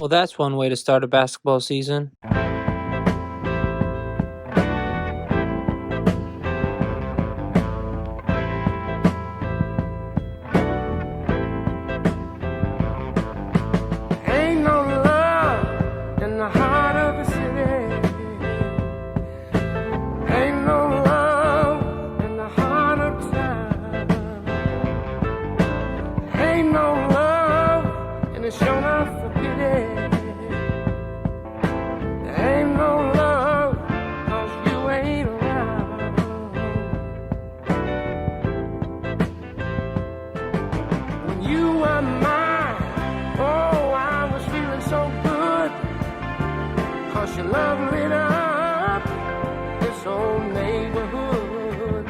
Well, that's one way to start a basketball season. Ain't no love in the heart of the city. Ain't no love in the heart of town. Ain't no love and it's shown up for pity. Ain't no love 'cause you ain't around. When you were mine, oh, I was feeling so good, 'cause your love lit up this old neighborhood.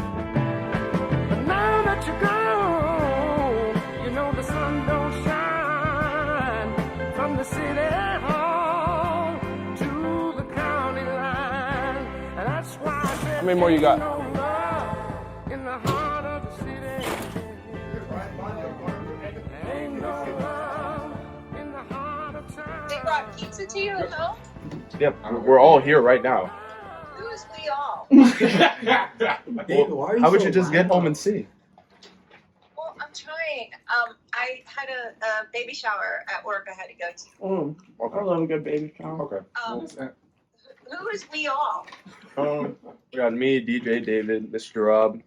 But now that you're gone, you know the sun don't shine from the city hall to the county line. And that's why I said, How many more you got? ain't no love in the heart of the city. Ain't no love in the heart of town. They brought pizza to you at home? Yep, we're all here right now. Who is we all? How would you just get home and see? Well, I'm trying. I had a baby shower at work I had to go to. Okay. I love a good baby shower. Okay. Who is we all? We got me, DJ David, Mr. Rob,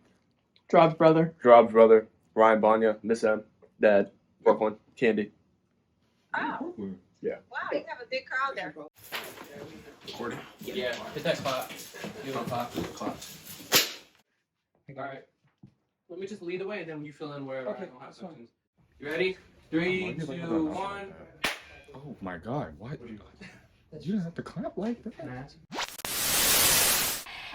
Drob's brother. Rob's brother, Ryan Banya, Miss M, Dad, Brooklyn, Candy. Oh. Yeah. Wow, you have a big crowd there. Recording? Yeah, hit that clap. Give it a clap. Alright. Let me just lead the way and then you fill in wherever I don't have sections. You ready? 3, 2, 1. Oh my God! What? You didn't have to clap like that.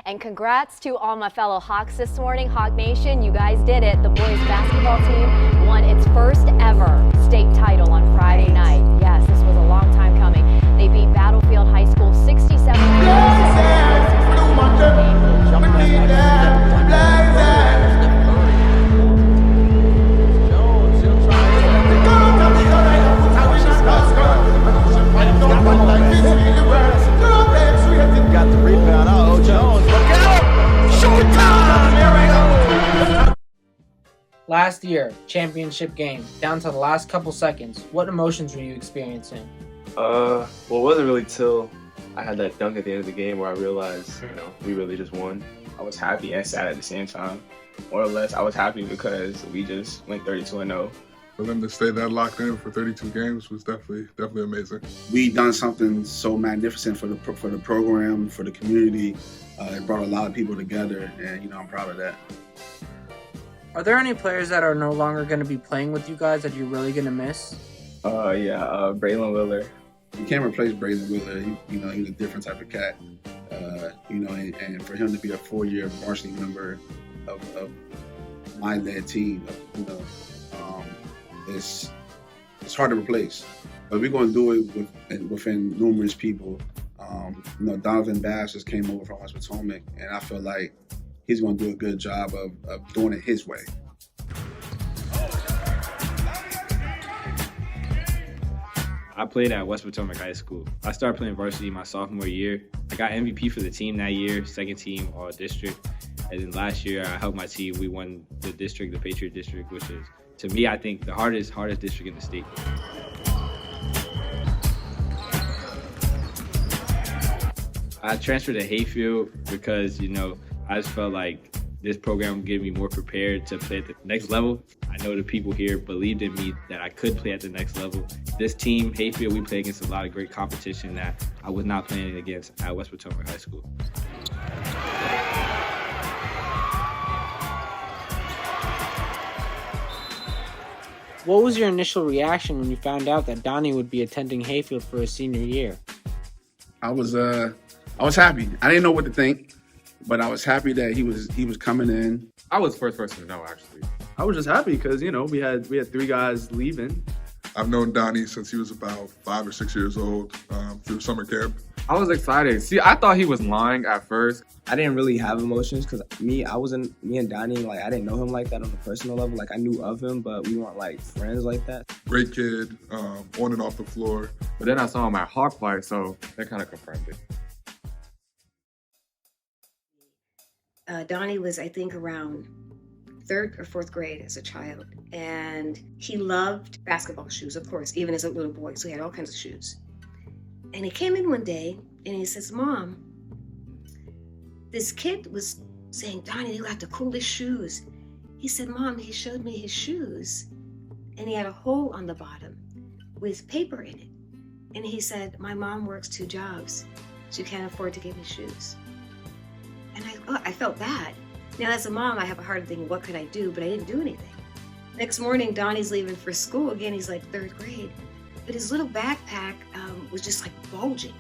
And congrats to all my fellow Hawks this morning. Hawk Nation, you guys did it. The boys basketball team won its first ever state title on Friday night. Yes, this was a long time coming. They beat Battlefield High School 67. Got the rebound. Oh, Jones, look out! Showtime! Last year, championship game, down to the last couple seconds. What emotions were you experiencing? Well, it wasn't really till I had that dunk at the end of the game where I realized, we really just won. I was happy and sad at the same time. More or less, I was happy because we just went 32-0. For them to stay that locked in for 32 games was definitely amazing. We done something so magnificent for the program, for the community. It brought a lot of people together, and I'm proud of that. Are there any players that are no longer going to be playing with you guys that you're really going to miss? Braylon Willer. You can't replace Braylon Willer. He's a different type of cat. And for him to be a 4-year varsity member of my led team, it's hard to replace. But we're going to do it within numerous people. Donovan Bass just came over from West Potomac, and I feel like he's going to do a good job of doing it his way. I played at West Potomac High School. I started playing varsity my sophomore year. I got MVP for the team that year, second team all district. And then last year I helped my team. We won the district, the Patriot district, which is, to me, I think the hardest district in the state. I transferred to Hayfield because, I just felt like this program would get me more prepared to play at the next level. I know the people here believed in me that I could play at the next level. This team, Hayfield, we play against a lot of great competition that I was not playing against at West Potomac High School. What was your initial reaction when you found out that Donnie would be attending Hayfield for his senior year? I was happy. I didn't know what to think, but I was happy that he was coming in. I was the first person to know, actually. I was just happy because we had 3 guys leaving, I've known Donnie since he was about 5 or 6 years old through summer camp. I was excited. See, I thought he was lying at first. I didn't really have emotions because me and Donnie, like, I didn't know him like that on a personal level. Like, I knew of him, but we weren't like friends like that. Great kid, on and off the floor. But then I saw him at Hawk fight, so that kind of confirmed it. Donnie was, I think, around 3rd or 4th grade as a child, and he loved basketball shoes, of course, even as a little boy, so he had all kinds of shoes. And he came in one day and he says, "Mom, this kid was saying, Donnie, you got the coolest shoes." He said, "Mom, he showed me his shoes and he had a hole on the bottom with paper in it. And he said, my mom works 2 jobs. She can't afford to give me shoes." And I felt bad. Now, as a mom, I have a hard thing, what could I do? But I didn't do anything. Next morning, Donnie's leaving for school. Again, he's like 3rd grade. But his little backpack was just like bulging.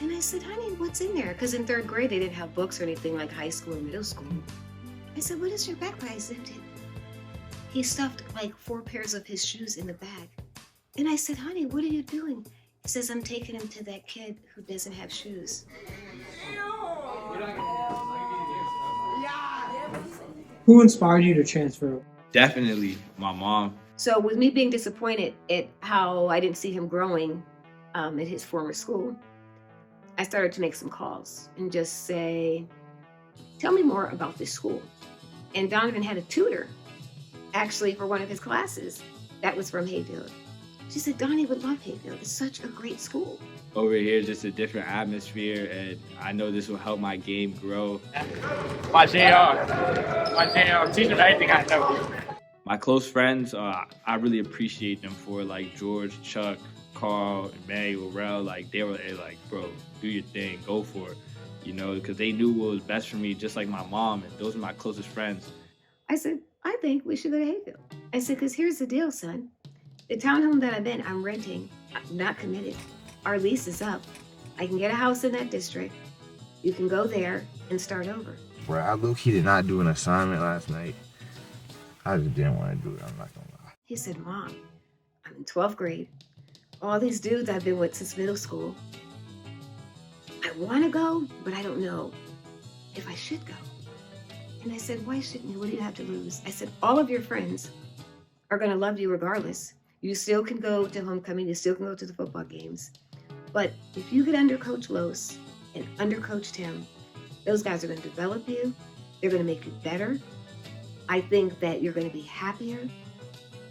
And I said, "Honey, what's in there?" Because in 3rd grade, they didn't have books or anything like high school or middle school. I said, "What is your backpack?" I zipped it. He stuffed like 4 pairs of his shoes in the bag. And I said, "Honey, what are you doing?" He says, "I'm taking him to that kid who doesn't have shoes." Who inspired you to transfer? Definitely my mom. So with me being disappointed at how I didn't see him growing at his former school, I started to make some calls and just say, "Tell me more about this school." And Donovan had a tutor, actually, for one of his classes that was from Hayfield. She said, "Donnie would love Hayfield. It's such a great school." Over here, just a different atmosphere, and I know this will help my game grow. My JR, teach them everything I know. My close friends, I really appreciate them for, like George, Chuck, Carl, Emmanuel, like they were like, "Bro, do your thing, go for it," you know, because they knew what was best for me, just like my mom, and those are my closest friends. I said, "I think we should go to Hayfield." I said, "Because here's the deal, son. The townhome that I'm renting, I'm not committed. Our lease is up. I can get a house in that district. You can go there and start over." Bro, I low-key did not do an assignment last night. I just didn't want to do it, I'm not gonna lie. He said, "Mom, I'm in 12th grade. All these dudes I've been with since middle school. I want to go, but I don't know if I should go." And I said, "Why shouldn't you? What do you have to lose?" I said, "All of your friends are going to love you regardless. You still can go to homecoming. You still can go to the football games. But if you get under Coach Los and under Coach Tim, those guys are going to develop you. They're going to make you better. I think that you're going to be happier.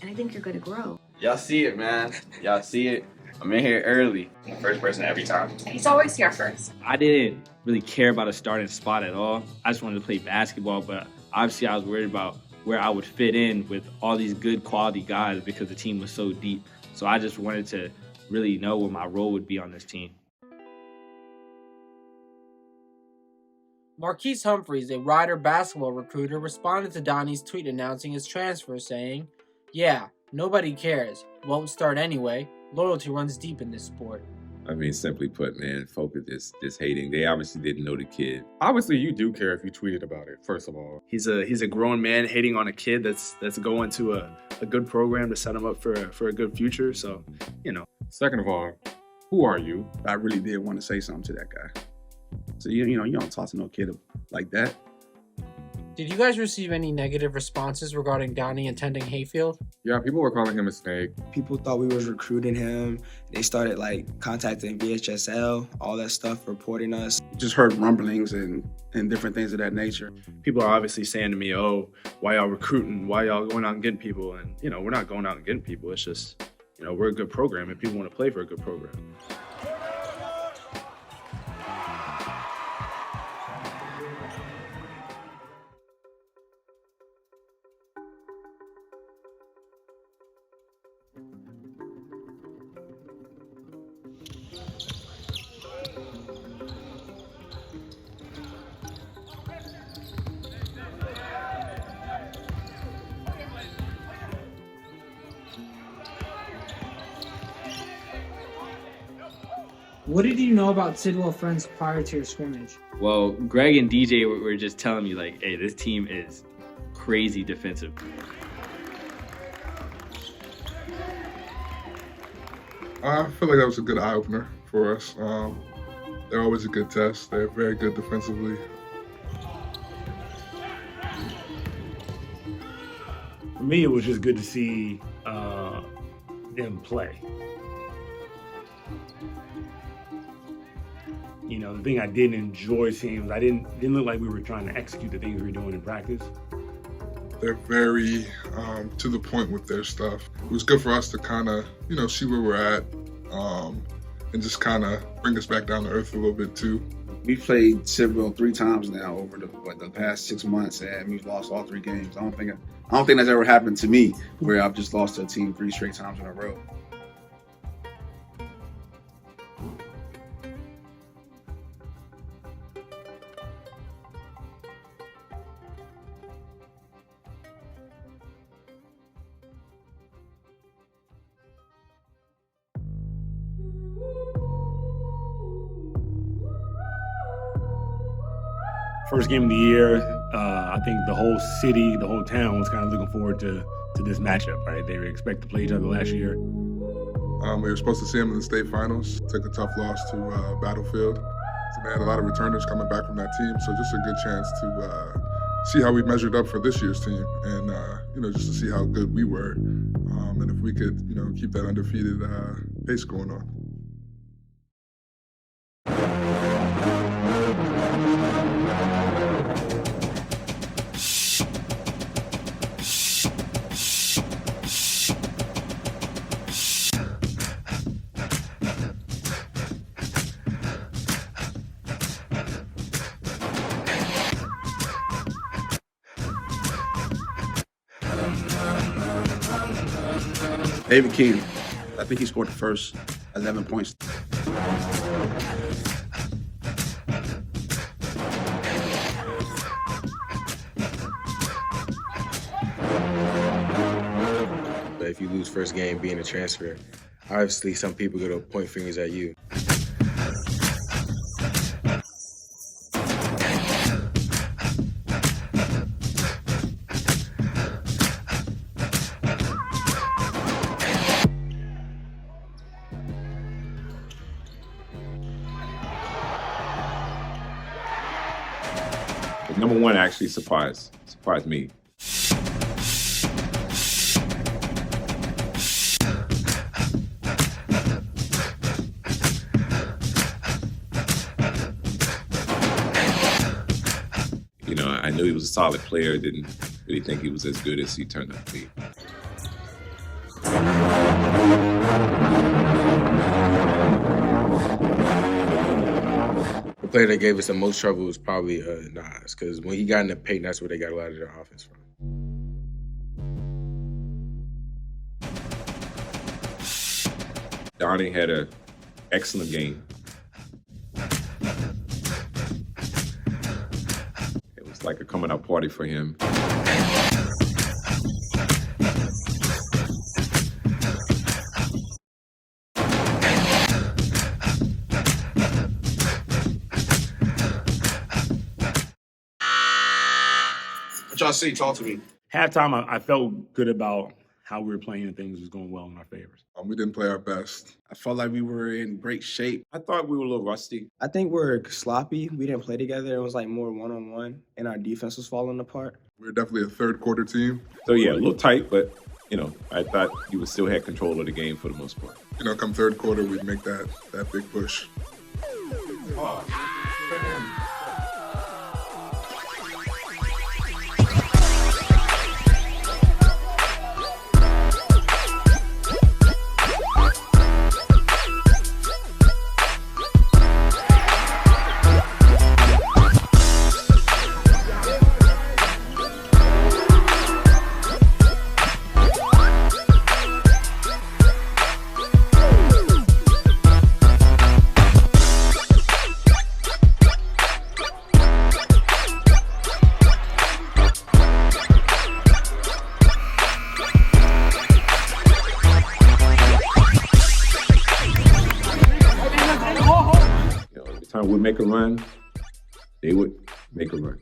And I think you're going to grow." Y'all see it, man. Y'all see it. I'm in here early. I'm the first person every time. He's always here first. I didn't really care about a starting spot at all. I just wanted to play basketball, but obviously I was worried about where I would fit in with all these good quality guys because the team was so deep. So I just wanted to really know what my role would be on this team. Marquise Humphreys, a Rider basketball recruiter, responded to Donnie's tweet announcing his transfer, saying, "Yeah, nobody cares. Won't start anyway. Loyalty runs deep in this sport." I mean, simply put, man, folk are just hating. They obviously didn't know the kid. Obviously, you do care if you tweeted about it, first of all. He's a grown man hating on a kid that's going to a good program to set him up for a good future. So, you know. Second of all, who are you? I really did want to say something to that guy. So, you don't talk to no kid like that. Did you guys receive any negative responses regarding Donnie attending Hayfield? Yeah, people were calling him a snake. People thought we was recruiting him. They started like contacting VHSL, all that stuff, reporting us. Just heard rumblings and different things of that nature. People are obviously saying to me, "Oh, why y'all recruiting? Why y'all going out and getting people?" And, we're not going out and getting people. It's just, we're a good program and people want to play for a good program. What did you know about Sidwell Friends prior to your scrimmage? Well, Greg and DJ were just telling me, like, hey, this team is crazy defensive. I feel like that was a good eye opener for us. They're always a good test. They're very good defensively. For me, it was just good to see them play. You know, the thing I didn't enjoy seeing was didn't look like we were trying to execute the things we were doing in practice. They're very to the point with their stuff. It was good for us to kind of, see where we're at and just kind of bring us back down to earth a little bit too. We played Civil 3 times now over the past 6 months, and we've lost all 3 games. I don't think that's ever happened to me where I've just lost to a team 3 straight times in a row. First game of the year, I think the whole city, the whole town was kind of looking forward to this matchup, right? They were expected to play each other last year. We were supposed to see them in the state finals. Took a tough loss to Battlefield. So they had a lot of returners coming back from that team, so just a good chance to see how we measured up for this year's team and, just to see how good we were and if we could, keep that undefeated pace going on. David King, I think he scored the first 11 points. But if you lose first game being a transfer, obviously some people are going to point fingers at you. Number 1 actually surprised me. I knew he was a solid player. Didn't really think he was as good as he turned out to be. The player that gave us the most trouble was probably Nas, because when he got in the paint, that's where they got a lot of their offense from. Donnie had an excellent game. It was like a coming out party for him. What y'all see? Talk to me. Halftime, I felt good about how we were playing and things was going well in our favors. We didn't play our best. I felt like we were in great shape. I thought we were a little rusty. I think we're sloppy. We didn't play together. It was like more one-on-one, and our defense was falling apart. We were definitely a third quarter team. So yeah, a little tight, but I thought you would still have control of the game for the most part. Come third quarter, we'd make that big push. Time we'd make a run, they would make a run.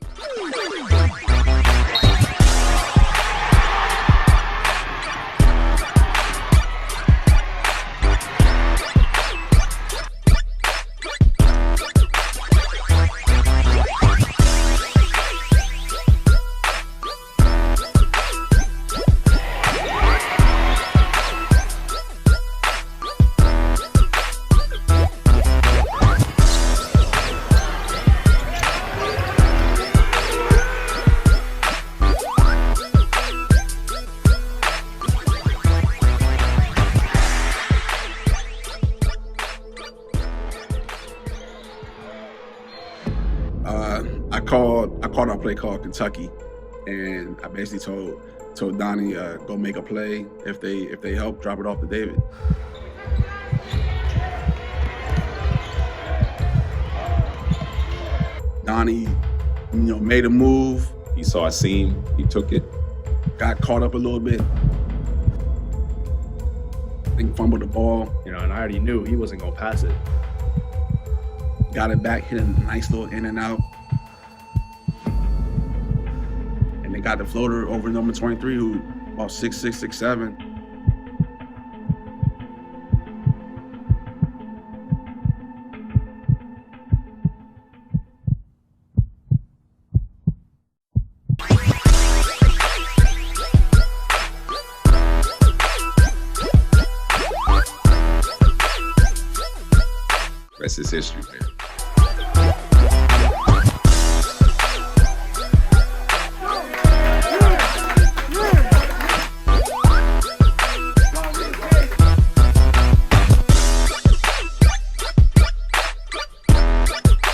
called our play called Kentucky, and I basically told Donnie go make a play. If they help, drop it off to David. Donnie, made a move. He saw a seam. He took it. Got caught up a little bit. I think fumbled the ball. And I already knew he wasn't gonna pass it. Got it back, hit a nice little in and out. And they got the floater over number 23, who about 6'6", 6'7". Rest is history, man.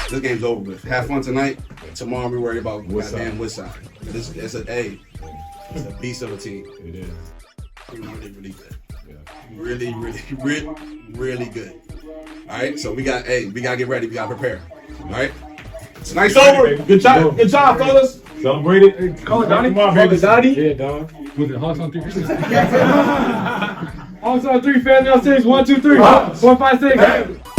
This game's over with. Have fun tonight. Tomorrow we worry about goddamn Woodside. It's a beast of a team. It is. Really, really good. Yeah. Really good. All right, so we gotta get ready. We gotta prepare. All right, tonight's over. Good job, fellas. Celebrate it. Call it Donnie. Come on, baby. Donnie. Yeah, Don. Was it Hawks on 3? Hawks on 3. Family on 6. 1, 2, 3. 4, 5, 6.